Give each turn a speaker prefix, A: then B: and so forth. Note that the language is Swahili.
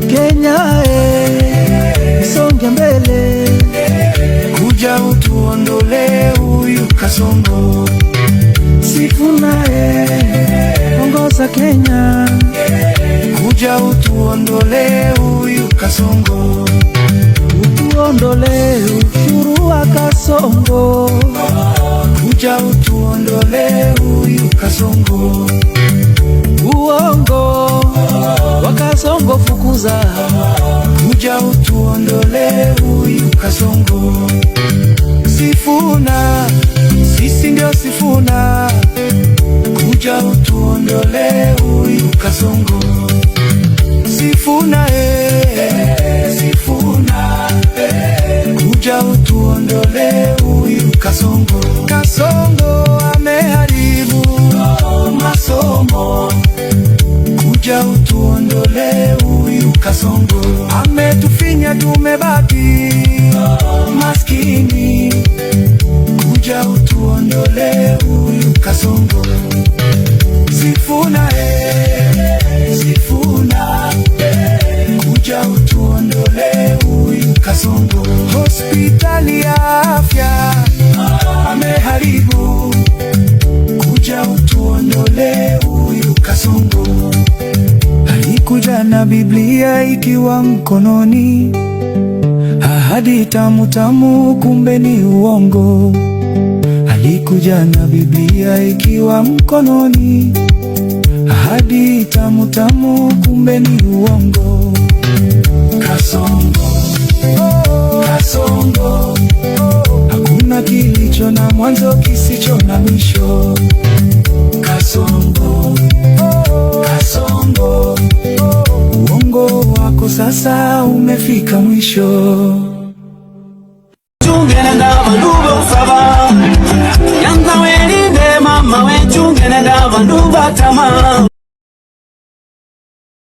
A: Kenya songe mbele,
B: kuja utuondole huyu Kasongo.
A: Sifuna ongoza Kenya,
B: kuja utuondole huyu Kasongo.
A: Utuondole ushuru wa Kasongo,
B: kuja utuondole huyu Kasongo.
A: Uongo wa Kasongo fukuza,
B: kuja utuondole huyu Kasongo. Sifuna, sisi ndio Sifuna, kuja utuondole huyu Kasongo. Sifuna Sifuna kuja utuondole huyu Kasongo. Kasongo ameharibu masomo, kuja utuondole huyu Kasongo. Ametufinya tumebaki maskini, kuja utuondole huyu Kasongo. Sifuna Sifuna kuja utuondole huyu Kasongo. Hospitali ya afya ameharibu, kuja utuondole huyu Kasongo. Alikuja na Biblia ikiwa mkononi, ahadi tamu tamu kumbe ni uongo. Alikuja na Biblia ikiwa mkononi, ahadi tamu tamu kumbe ni uongo. Kasongo, Kasongo, hakuna kilicho na mwanzo kisicho na mwisho. Kasongo, Kasongo, uongo wako sasa umefika mwisho.
C: Chungenda banduba usaba, yanza welinde mama we chungenda banduba tama.